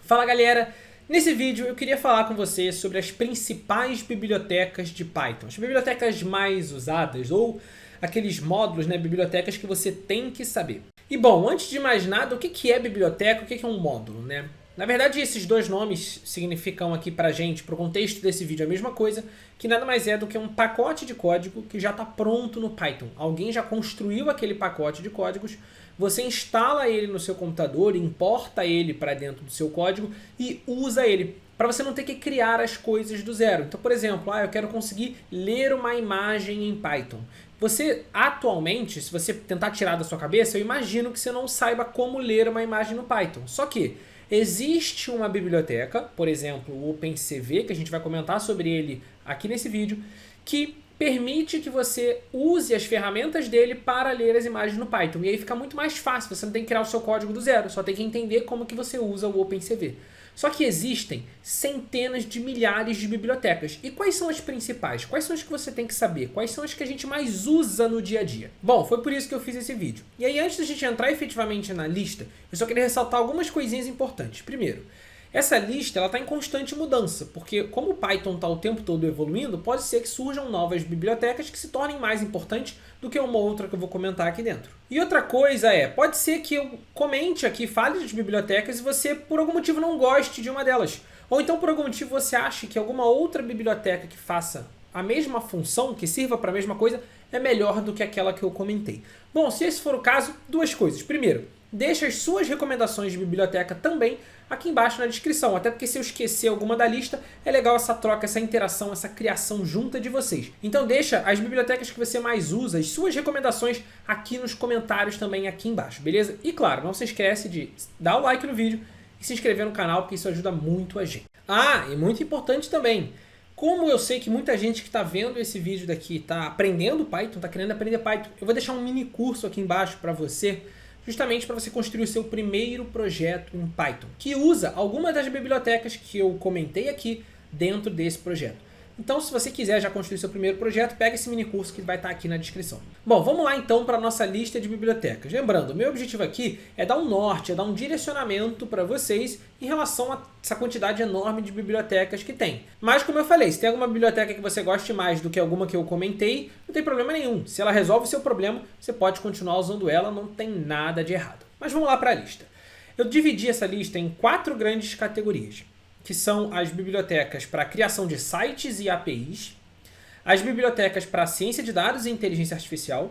Fala galera, nesse vídeo eu queria falar com você sobre as principais bibliotecas de Python, as bibliotecas mais usadas ou aqueles módulos, bibliotecas que você tem que saber. E bom, antes de mais nada, o que é biblioteca, o que é um módulo, né? Na verdade, esses dois nomes significam aqui pra gente, pro contexto desse vídeo, a mesma coisa, que nada mais é do que um pacote de código que já está pronto no Python. Alguém já construiu aquele pacote de códigos, você instala ele no seu computador, importa ele para dentro do seu código e usa ele, para você não ter que criar as coisas do zero. Então, por exemplo, eu quero conseguir ler uma imagem em Python. Você, atualmente, se você tentar tirar da sua cabeça, eu imagino que você não saiba como ler uma imagem no Python. Só que existe uma biblioteca, por exemplo, o OpenCV, que a gente vai comentar sobre ele aqui nesse vídeo, que permite que você use as ferramentas dele para ler as imagens no Python. E aí fica muito mais fácil, você não tem que criar o seu código do zero, só tem que entender como que você usa o OpenCV. Só que existem centenas de milhares de bibliotecas. E quais são as principais? Quais são as que você tem que saber? Quais são as que a gente mais usa no dia a dia? Bom, foi por isso que eu fiz esse vídeo. E aí, antes da gente entrar efetivamente na lista, eu só queria ressaltar algumas coisinhas importantes. Primeiro, essa lista está em constante mudança, porque como o Python está o tempo todo evoluindo, pode ser que surjam novas bibliotecas que se tornem mais importantes do que uma outra que eu vou comentar aqui dentro. E outra coisa pode ser que eu comente aqui, fale de bibliotecas e você por algum motivo não goste de uma delas. Ou então por algum motivo você ache que alguma outra biblioteca que faça a mesma função, que sirva para a mesma coisa, é melhor do que aquela que eu comentei. Bom, se esse for o caso, duas coisas. Primeiro, deixa as suas recomendações de biblioteca também aqui embaixo na descrição, até porque se eu esquecer alguma da lista, é legal essa troca, essa interação, essa criação junta de vocês. Então deixa as bibliotecas que você mais usa, as suas recomendações aqui nos comentários também aqui embaixo, beleza? E claro, não se esquece de dar o like no vídeo e se inscrever no canal, porque isso ajuda muito a gente. E muito importante também, como eu sei que muita gente que está vendo esse vídeo daqui está aprendendo Python, está querendo aprender Python, eu vou deixar um mini curso aqui embaixo para você, justamente para você construir o seu primeiro projeto em Python, que usa algumas das bibliotecas que eu comentei aqui dentro desse projeto. Então, se você quiser já construir seu primeiro projeto, pega esse mini curso que vai estar aqui na descrição. Bom, vamos lá então para a nossa lista de bibliotecas. Lembrando, o meu objetivo aqui é dar um norte, é dar um direcionamento para vocês em relação a essa quantidade enorme de bibliotecas que tem. Mas, como eu falei, se tem alguma biblioteca que você goste mais do que alguma que eu comentei, não tem problema nenhum. Se ela resolve o seu problema, você pode continuar usando ela, não tem nada de errado. Mas vamos lá para a lista. Eu dividi essa lista em 4 grandes categorias, que são as bibliotecas para criação de sites e APIs, as bibliotecas para ciência de dados e inteligência artificial,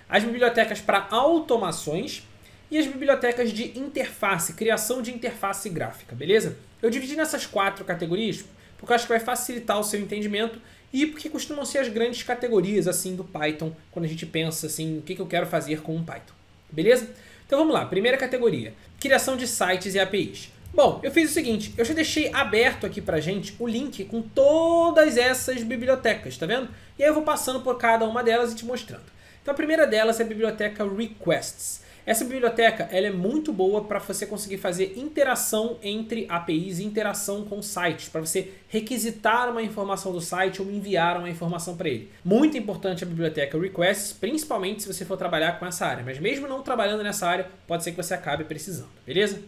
as bibliotecas para automações e as bibliotecas de interface, criação de interface gráfica, beleza? Eu dividi nessas 4 categorias porque eu acho que vai facilitar o seu entendimento e porque costumam ser as grandes categorias assim do Python, quando a gente pensa assim, o que eu quero fazer com o Python, beleza? Então vamos lá, primeira categoria, criação de sites e APIs. Bom, eu fiz o seguinte, eu já deixei aberto aqui pra gente o link com todas essas bibliotecas, tá vendo? E aí eu vou passando por cada uma delas e te mostrando. Então a primeira delas é a biblioteca Requests. Essa biblioteca ela é muito boa para você conseguir fazer interação entre APIs e interação com sites, para você requisitar uma informação do site ou enviar uma informação para ele. Muito importante a biblioteca Requests, principalmente se você for trabalhar com essa área, mas mesmo não trabalhando nessa área, pode ser que você acabe precisando, beleza?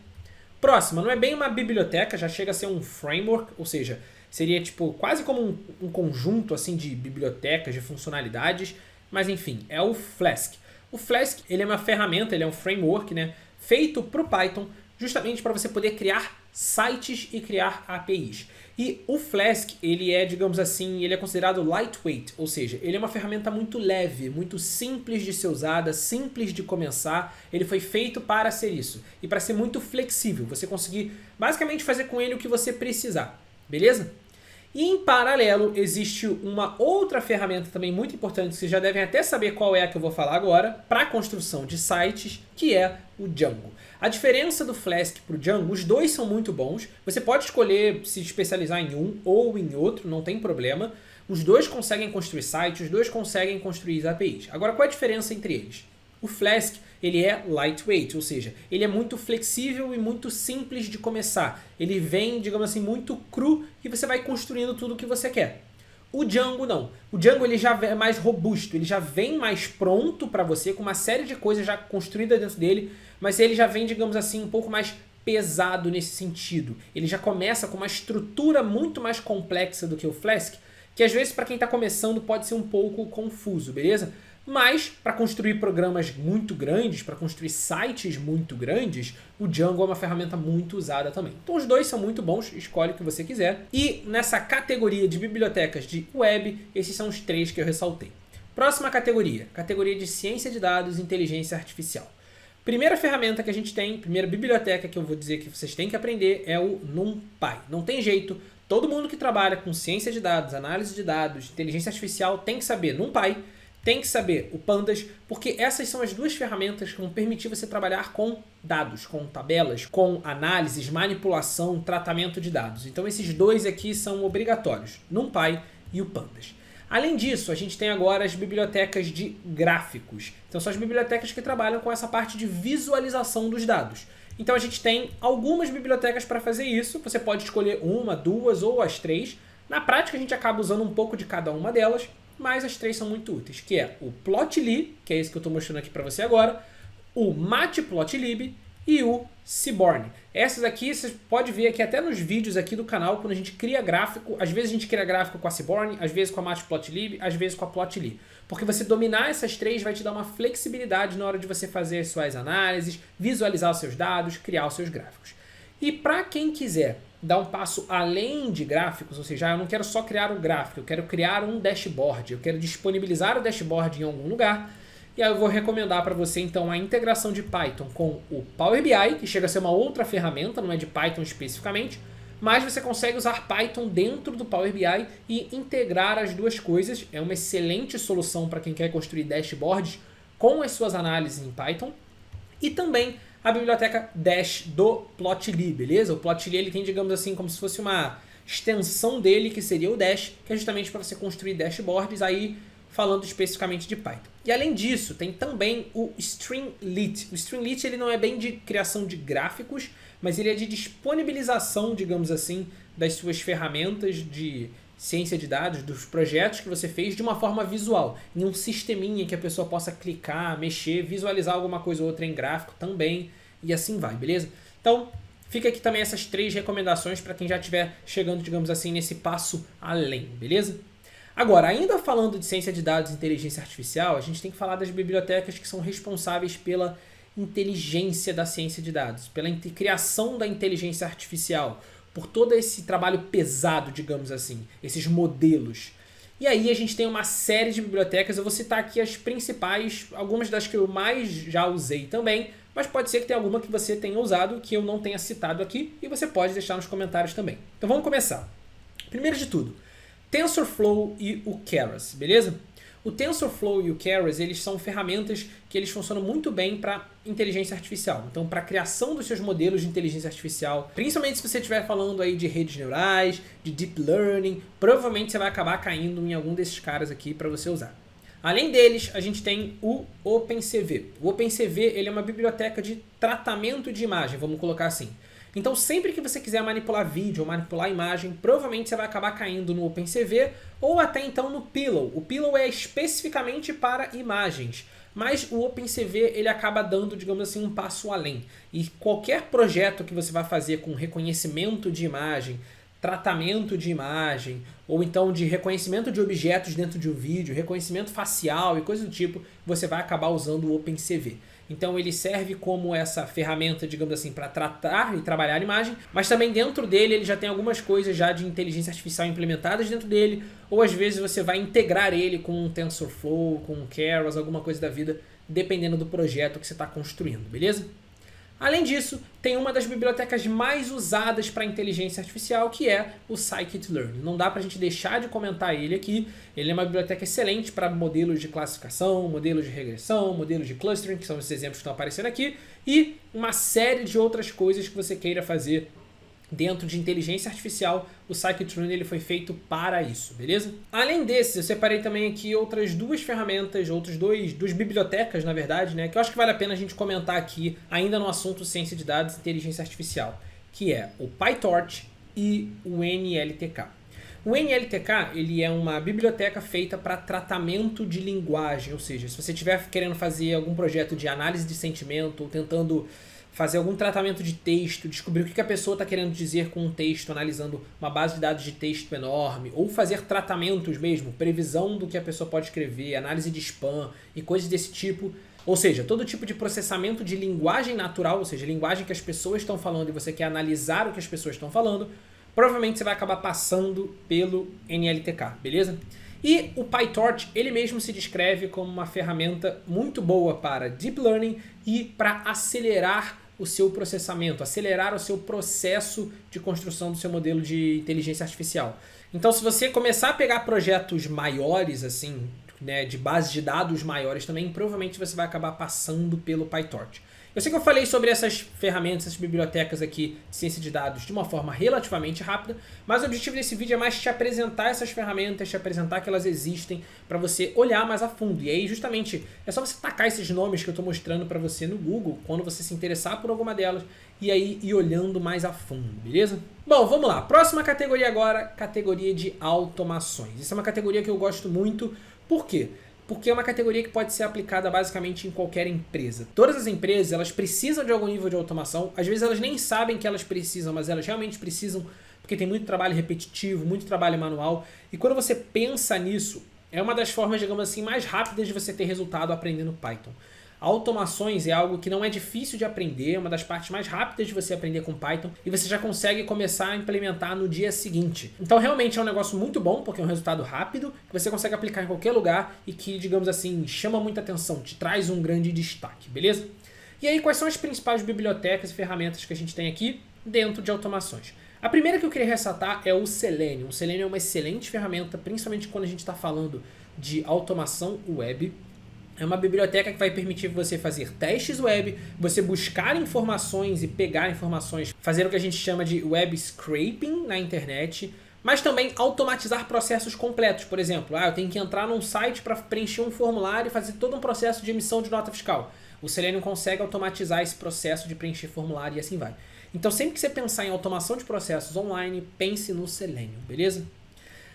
Próxima, não é bem uma biblioteca, já chega a ser um framework, ou seja, seria tipo quase como um conjunto assim de bibliotecas, de funcionalidades, mas enfim, é o Flask. O Flask ele é uma ferramenta, ele é um framework, feito para o Python, justamente para você poder criar sites e criar APIs. E o Flask, ele é, digamos assim, ele é considerado lightweight, ou seja, ele é uma ferramenta muito leve, muito simples de ser usada, simples de começar. Ele foi feito para ser isso e para ser muito flexível, você conseguir basicamente fazer com ele o que você precisar, beleza? E em paralelo existe uma outra ferramenta também muito importante, que vocês já devem até saber qual é a que eu vou falar agora, para a construção de sites, que é o Django. A diferença do Flask para o Django, os dois são muito bons, você pode escolher se especializar em um ou em outro, não tem problema. Os dois conseguem construir sites, os dois conseguem construir APIs. Agora qual é a diferença entre eles? O Flask ele é lightweight, ou seja, ele é muito flexível e muito simples de começar. Ele vem, digamos assim, muito cru e você vai construindo tudo o que você quer. O Django não. O Django ele já é mais robusto, ele já vem mais pronto para você, com uma série de coisas já construídas dentro dele, mas ele já vem, digamos assim, um pouco mais pesado nesse sentido. Ele já começa com uma estrutura muito mais complexa do que o Flask, que às vezes para quem está começando pode ser um pouco confuso, beleza? Mas para construir programas muito grandes, para construir sites muito grandes, o Django é uma ferramenta muito usada também. Então os dois são muito bons, escolhe o que você quiser. E nessa categoria de bibliotecas de web, esses são os 3 que eu ressaltei. Próxima categoria, categoria de ciência de dados e inteligência artificial. Primeira ferramenta que a gente tem, primeira biblioteca que eu vou dizer que vocês têm que aprender é o NumPy. Não tem jeito, todo mundo que trabalha com ciência de dados, análise de dados, inteligência artificial tem que saber NumPy, tem que saber o Pandas, porque essas são as duas ferramentas que vão permitir você trabalhar com dados, com tabelas, com análises, manipulação, tratamento de dados. Então esses dois aqui são obrigatórios, NumPy e o Pandas. Além disso, a gente tem agora as bibliotecas de gráficos. Então são as bibliotecas que trabalham com essa parte de visualização dos dados. Então a gente tem algumas bibliotecas para fazer isso. Você pode escolher uma, duas ou as 3. Na prática a gente acaba usando um pouco de cada uma delas, mas as 3 são muito úteis, que é o Plotly, que é esse que eu estou mostrando aqui para você agora, o Matplotlib e o Seaborn. Essas aqui você pode ver aqui até nos vídeos aqui do canal, quando a gente cria gráfico, às vezes a gente cria gráfico com a Seaborn, às vezes com a Matplotlib, às vezes com a Plotly. Porque você dominar essas 3 vai te dar uma flexibilidade na hora de você fazer as suas análises, visualizar os seus dados, criar os seus gráficos. E para quem quiser dar um passo além de gráficos, ou seja, eu não quero só criar um gráfico, eu quero criar um dashboard, eu quero disponibilizar o dashboard em algum lugar, e aí eu vou recomendar para você então a integração de Python com o Power BI, que chega a ser uma outra ferramenta, não é de Python especificamente, mas você consegue usar Python dentro do Power BI e integrar as duas coisas. É uma excelente solução para quem quer construir dashboards com as suas análises em Python. E também a biblioteca Dash do Plotly, beleza? O Plotly ele tem, digamos assim, como se fosse uma extensão dele, que seria o Dash, que é justamente para você construir dashboards, aí falando especificamente de Python. E além disso, tem também o Streamlit. O Streamlit ele não é bem de criação de gráficos, mas ele é de disponibilização, digamos assim, das suas ferramentas de ciência de dados, dos projetos que você fez de uma forma visual, em um sisteminha que a pessoa possa clicar, mexer, visualizar alguma coisa ou outra em gráfico também, e assim vai, beleza? Então, fica aqui também essas 3 recomendações para quem já estiver chegando, digamos assim, nesse passo além, beleza? Agora, ainda falando de ciência de dados e inteligência artificial, a gente tem que falar das bibliotecas que são responsáveis pela inteligência da ciência de dados, pela criação da inteligência artificial, por todo esse trabalho pesado, digamos assim, esses modelos. E aí a gente tem uma série de bibliotecas, eu vou citar aqui as principais, algumas das que eu mais já usei também, mas pode ser que tenha alguma que você tenha usado que eu não tenha citado aqui e você pode deixar nos comentários também. Então vamos começar. Primeiro de tudo, TensorFlow e o Keras, beleza? O TensorFlow e o Keras, eles são ferramentas que eles funcionam muito bem para inteligência artificial. Então, para a criação dos seus modelos de inteligência artificial, principalmente se você estiver falando aí de redes neurais, de deep learning, provavelmente você vai acabar caindo em algum desses caras aqui para você usar. Além deles, a gente tem o OpenCV. O OpenCV ele é uma biblioteca de tratamento de imagem, vamos colocar assim. Então, sempre que você quiser manipular vídeo ou manipular imagem, provavelmente você vai acabar caindo no OpenCV ou até então no Pillow. O Pillow é especificamente para imagens, mas o OpenCV ele acaba dando, digamos assim, um passo além. E qualquer projeto que você vai fazer com reconhecimento de imagem, tratamento de imagem, ou então de reconhecimento de objetos dentro de um vídeo, reconhecimento facial e coisa do tipo, você vai acabar usando o OpenCV. Então ele serve como essa ferramenta, digamos assim, para tratar e trabalhar a imagem, mas também dentro dele ele já tem algumas coisas já de inteligência artificial implementadas dentro dele, ou às vezes você vai integrar ele com um TensorFlow, com um Keras, alguma coisa da vida, dependendo do projeto que você está construindo, beleza? Além disso, tem uma das bibliotecas mais usadas para inteligência artificial, que é o Scikit-learn. Não dá para a gente deixar de comentar ele aqui. Ele é uma biblioteca excelente para modelos de classificação, modelos de regressão, modelos de clustering, que são esses exemplos que estão aparecendo aqui, e uma série de outras coisas que você queira fazer dentro de inteligência artificial. O Scikit-learn ele foi feito para isso, beleza? Além desses, eu separei também aqui outras 2 ferramentas, duas bibliotecas, na verdade, né, que eu acho que vale a pena a gente comentar aqui, ainda no assunto ciência de dados e inteligência artificial, que é o PyTorch e o NLTK. O NLTK ele é uma biblioteca feita para tratamento de linguagem, ou seja, se você estiver querendo fazer algum projeto de análise de sentimento ou tentando fazer algum tratamento de texto, descobrir o que a pessoa está querendo dizer com um texto, analisando uma base de dados de texto enorme, ou fazer tratamentos mesmo, previsão do que a pessoa pode escrever, análise de spam e coisas desse tipo. Ou seja, todo tipo de processamento de linguagem natural, ou seja, linguagem que as pessoas estão falando e você quer analisar o que as pessoas estão falando, provavelmente você vai acabar passando pelo NLTK, beleza? E o PyTorch, ele mesmo se descreve como uma ferramenta muito boa para Deep Learning e para acelerar o seu processamento, acelerar o seu processo de construção do seu modelo de inteligência artificial. Então, se você começar a pegar projetos maiores, assim, né, de bases de dados maiores também, provavelmente você vai acabar passando pelo PyTorch. Eu sei que eu falei sobre essas ferramentas, essas bibliotecas aqui de ciência de dados de uma forma relativamente rápida, mas o objetivo desse vídeo é mais te apresentar essas ferramentas, te apresentar que elas existem para você olhar mais a fundo. E aí justamente é só você tacar esses nomes que eu estou mostrando para você no Google, quando você se interessar por alguma delas, e aí ir olhando mais a fundo, beleza? Bom, vamos lá. Próxima categoria agora, categoria de automações. Essa é uma categoria que eu gosto muito. Por quê? Porque é uma categoria que pode ser aplicada basicamente em qualquer empresa. Todas as empresas, elas precisam de algum nível de automação. Às vezes elas nem sabem que elas precisam, mas elas realmente precisam, porque tem muito trabalho repetitivo, muito trabalho manual. E quando você pensa nisso, é uma das formas, digamos assim, mais rápidas de você ter resultado aprendendo Python. Automações é algo que não é difícil de aprender, é uma das partes mais rápidas de você aprender com Python e você já consegue começar a implementar no dia seguinte. Então realmente é um negócio muito bom, porque é um resultado rápido, que você consegue aplicar em qualquer lugar e que, digamos assim, chama muita atenção, te traz um grande destaque, beleza? E aí, quais são as principais bibliotecas e ferramentas que a gente tem aqui dentro de automações? A primeira que eu queria ressaltar é o Selenium. O Selenium é uma excelente ferramenta, principalmente quando a gente está falando de automação web. É uma biblioteca que vai permitir você fazer testes web, você buscar informações e pegar informações, fazer o que a gente chama de web scraping na internet, mas também automatizar processos completos. Por exemplo, eu tenho que entrar num site para preencher um formulário e fazer todo um processo de emissão de nota fiscal. O Selenium consegue automatizar esse processo de preencher formulário e assim vai. Então, sempre que você pensar em automação de processos online, pense no Selenium, beleza?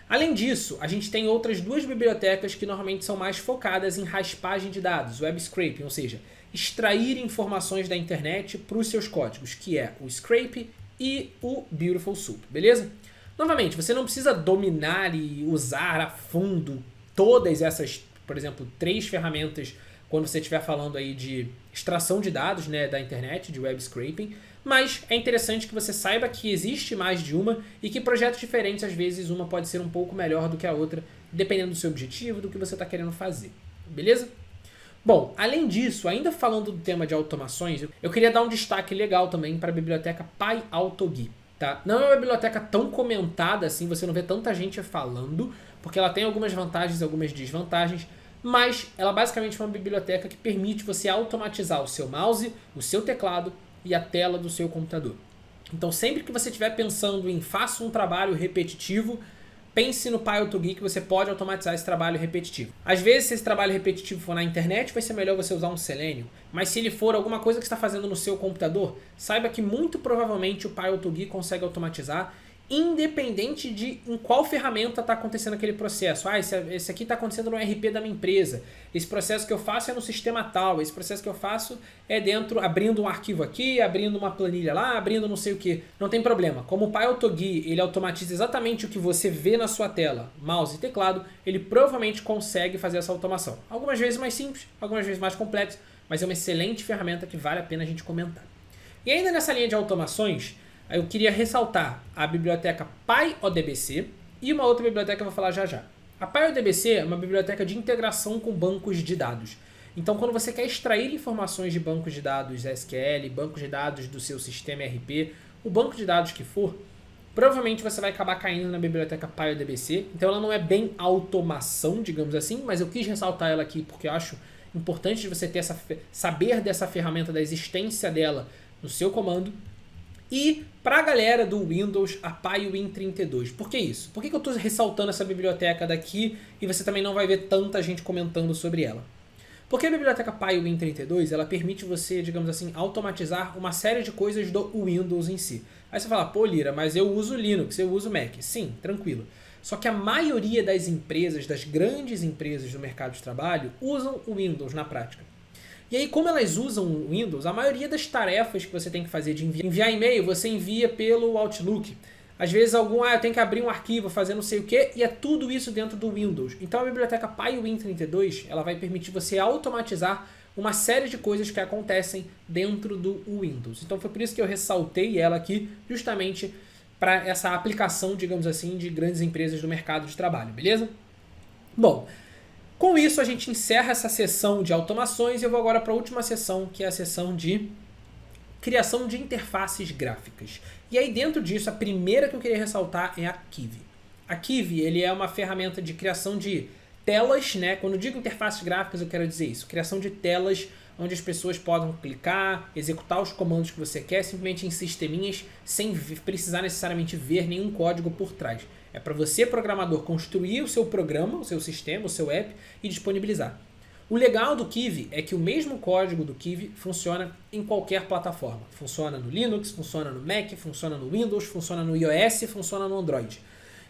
Além disso, a gente tem outras duas bibliotecas que normalmente são mais focadas em raspagem de dados, web scraping, ou seja, extrair informações da internet para os seus códigos, que é o Scrape e o Beautiful Soup, beleza? Novamente, você não precisa dominar e usar a fundo todas essas, por exemplo, 3 ferramentas quando você estiver falando aí de extração de dados, né, da internet, de web scraping, mas é interessante que você saiba que existe mais de uma e que projetos diferentes, às vezes, uma pode ser um pouco melhor do que a outra, dependendo do seu objetivo, do que você está querendo fazer, beleza? Bom, além disso, ainda falando do tema de automações, eu queria dar um destaque legal também para a biblioteca PyAutoGui. Tá? Não é uma biblioteca tão comentada assim, você não vê tanta gente falando, porque ela tem algumas vantagens e algumas desvantagens, mas ela basicamente é uma biblioteca que permite você automatizar o seu mouse, o seu teclado e a tela do seu computador. Então, sempre que você estiver pensando em faça um trabalho repetitivo, pense no PyAutoGui que você pode automatizar esse trabalho repetitivo. Às vezes, se esse trabalho repetitivo for na internet, vai ser melhor você usar um Selenium. Mas se ele for alguma coisa que você está fazendo no seu computador, saiba que muito provavelmente o PyAutoGui consegue automatizar, independente de em qual ferramenta está acontecendo aquele processo. Esse aqui está acontecendo no RP da minha empresa. Esse processo que eu faço é no sistema tal. Esse processo que eu faço é dentro, abrindo um arquivo aqui, abrindo uma planilha lá, abrindo não sei o que. Não tem problema. Como o PyAutoGui, ele automatiza exatamente o que você vê na sua tela, mouse e teclado, ele provavelmente consegue fazer essa automação. Algumas vezes mais simples, algumas vezes mais complexo, mas é uma excelente ferramenta que vale a pena a gente comentar. E ainda nessa linha de automações, eu queria ressaltar a biblioteca PyODBC e uma outra biblioteca que eu vou falar já já. A PyODBC é uma biblioteca de integração com bancos de dados. Então, quando você quer extrair informações de bancos de dados SQL, bancos de dados do seu sistema RP, o banco de dados que for, provavelmente você vai acabar caindo na biblioteca PyODBC. Então, ela não é bem automação, digamos assim, mas eu quis ressaltar ela aqui porque eu acho importante de você ter saber dessa ferramenta, da existência dela no seu comando. E para a galera do Windows, a PyWin32. Por que isso? Por que eu estou ressaltando essa biblioteca daqui e você também não vai ver tanta gente comentando sobre ela? Porque a biblioteca PyWin32, ela permite você, digamos assim, automatizar uma série de coisas do Windows em si. Aí você fala, pô Lira, mas eu uso Linux, eu uso Mac. Sim, tranquilo. Só que a maioria das empresas, das grandes empresas do mercado de trabalho, usam o Windows na prática. E aí, como elas usam o Windows, a maioria das tarefas que você tem que fazer de enviar e-mail, você envia pelo Outlook. Às vezes eu tenho que abrir um arquivo, fazer não sei o que, e é tudo isso dentro do Windows. Então a biblioteca PyWin32, ela vai permitir você automatizar uma série de coisas que acontecem dentro do Windows. Então foi por isso que eu ressaltei ela aqui, justamente para essa aplicação, digamos assim, de grandes empresas do mercado de trabalho, beleza? Bom, com isso a gente encerra essa sessão de automações e eu vou agora para a última sessão, que é a sessão de criação de interfaces gráficas. E aí dentro disso, a primeira que eu queria ressaltar é a Kivy. A Kivy, ele é uma ferramenta de criação de telas, né? Quando eu digo interfaces gráficas, eu quero dizer isso. Criação de telas onde as pessoas podem clicar, executar os comandos que você quer, simplesmente em sisteminhas, sem precisar necessariamente ver nenhum código por trás. É para você, programador, construir o seu programa, o seu sistema, o seu app e disponibilizar. O legal do Kivy é que o mesmo código do Kivy funciona em qualquer plataforma. Funciona no Linux, funciona no Mac, funciona no Windows, funciona no iOS, funciona no Android.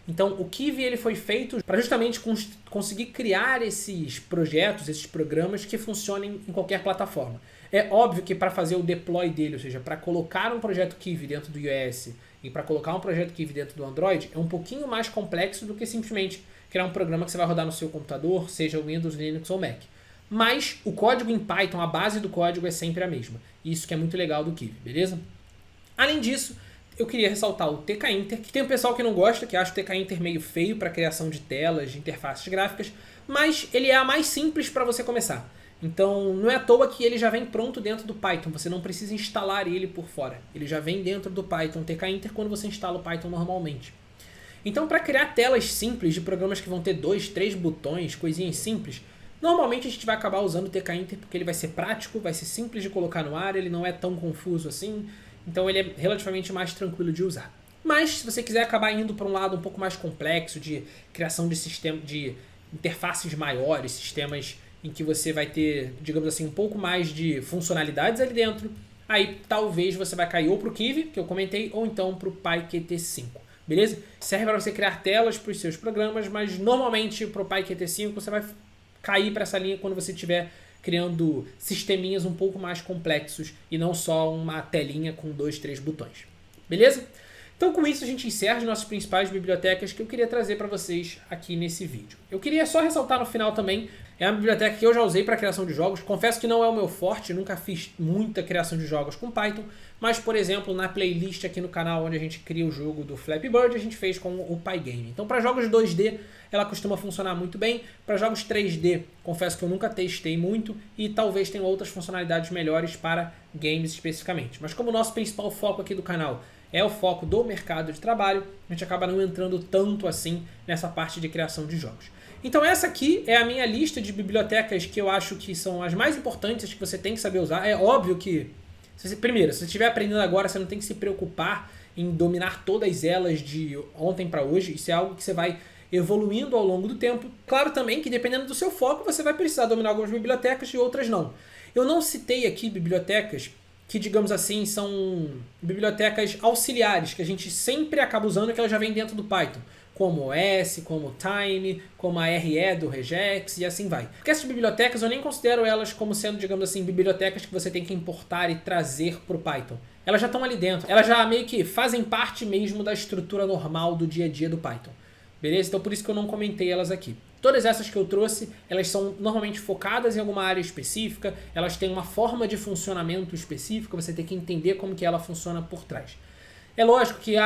Então o Kivy ele foi feito para justamente conseguir criar esses projetos, esses programas que funcionem em qualquer plataforma. É óbvio que para fazer o deploy dele, ou seja, para colocar um projeto Kivy dentro do iOS e para colocar um projeto Kivy dentro do Android, é um pouquinho mais complexo do que simplesmente criar um programa que você vai rodar no seu computador, seja Windows, Linux ou Mac. Mas o código em Python, a base do código é sempre a mesma. Isso que é muito legal do Kivy, beleza? Além disso, eu queria ressaltar o TK-Inter, que tem um pessoal que não gosta, que acha o TK-Inter meio feio para criação de telas, de interfaces gráficas, mas ele é a mais simples para você começar. Então não é à toa que ele já vem pronto dentro do Python, você não precisa instalar ele por fora. Ele já vem dentro do Python TK-Inter quando você instala o Python normalmente. Então para criar telas simples de programas que vão ter 2, 3 botões, coisinhas simples, normalmente a gente vai acabar usando o TK-Inter porque ele vai ser prático, vai ser simples de colocar no ar, ele não é tão confuso assim, então ele é relativamente mais tranquilo de usar. Mas se você quiser acabar indo para um lado um pouco mais complexo de criação de sistema, de interfaces maiores, sistemas em que você vai ter, digamos assim, um pouco mais de funcionalidades ali dentro, aí talvez você vai cair ou para o Kivy, que eu comentei, ou então para o PyQt5. Beleza? Serve para você criar telas para os seus programas, mas normalmente para o PyQt5 você vai cair para essa linha quando você estiver criando sisteminhas um pouco mais complexos e não só uma telinha com 2, 3 botões. Beleza? Então com isso a gente encerra as nossas principais bibliotecas que eu queria trazer para vocês aqui nesse vídeo. Eu queria só ressaltar no final também, é uma biblioteca que eu já usei para criação de jogos. Confesso que não é o meu forte, nunca fiz muita criação de jogos com Python, mas por exemplo na playlist aqui no canal onde a gente cria o jogo do Flappy Bird, a gente fez com o Pygame. Então para jogos 2D ela costuma funcionar muito bem, para jogos 3D confesso que eu nunca testei muito e talvez tenha outras funcionalidades melhores para games especificamente. Mas como o nosso principal foco aqui do canal é o foco do mercado de trabalho, a gente acaba não entrando tanto assim nessa parte de criação de jogos. Então essa aqui é a minha lista de bibliotecas que eu acho que são as mais importantes que você tem que saber usar. É óbvio que, primeiro, se você estiver aprendendo agora, você não tem que se preocupar em dominar todas elas de ontem para hoje. Isso é algo que você vai evoluindo ao longo do tempo. Claro também que dependendo do seu foco, você vai precisar dominar algumas bibliotecas e outras não. Eu não citei aqui bibliotecas que, digamos assim, são bibliotecas auxiliares, que a gente sempre acaba usando, que elas já vêm dentro do Python, como o S, como o Tiny, como a RE do regex e assim vai. Porque essas bibliotecas eu nem considero elas como sendo, digamos assim, bibliotecas que você tem que importar e trazer para o Python. Elas já estão ali dentro, elas já meio que fazem parte mesmo da estrutura normal do dia a dia do Python. Beleza? Então por isso que eu não comentei elas aqui. Todas essas que eu trouxe, elas são normalmente focadas em alguma área específica, elas têm uma forma de funcionamento específica, você tem que entender como que ela funciona por trás. É lógico que,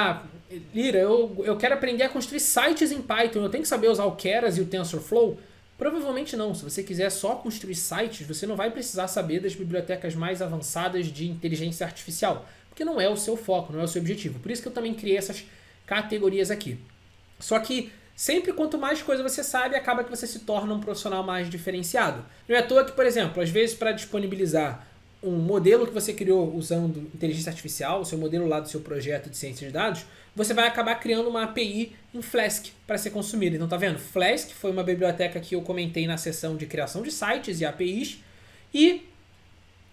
Lira, eu quero aprender a construir sites em Python, eu tenho que saber usar o Keras e o TensorFlow? Provavelmente não. Se você quiser só construir sites, você não vai precisar saber das bibliotecas mais avançadas de inteligência artificial, porque não é o seu foco, não é o seu objetivo. Por isso que eu também criei essas categorias aqui. Só que sempre quanto mais coisa você sabe, acaba que você se torna um profissional mais diferenciado. Não é à toa que, por exemplo, às vezes para disponibilizar um modelo que você criou usando inteligência artificial, o seu modelo lá do seu projeto de ciência de dados, você vai acabar criando uma API em Flask para ser consumida. Então tá vendo? Flask foi uma biblioteca que eu comentei na seção de criação de sites e APIs, e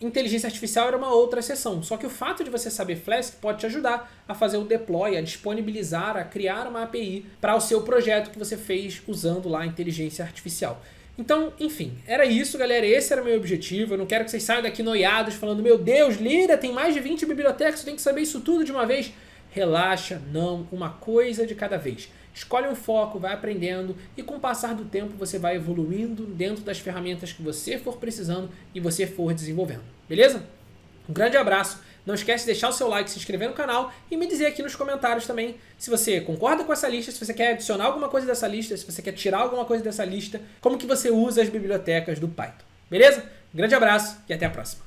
inteligência artificial era uma outra seção. Só que o fato de você saber Flask pode te ajudar a fazer o deploy, a disponibilizar, a criar uma API para o seu projeto que você fez usando lá a inteligência artificial. Então, enfim, era isso, galera. Esse era o meu objetivo. Eu não quero que vocês saiam daqui noiados falando: meu Deus, Lira, tem mais de 20 bibliotecas, você tem que saber isso tudo de uma vez. Relaxa, não, uma coisa de cada vez. Escolhe um foco, vai aprendendo e com o passar do tempo você vai evoluindo dentro das ferramentas que você for precisando e você for desenvolvendo. Beleza? Um grande abraço. Não esquece de deixar o seu like, se inscrever no canal e me dizer aqui nos comentários também se você concorda com essa lista, se você quer adicionar alguma coisa dessa lista, se você quer tirar alguma coisa dessa lista, como que você usa as bibliotecas do Python. Beleza? Um grande abraço e até a próxima.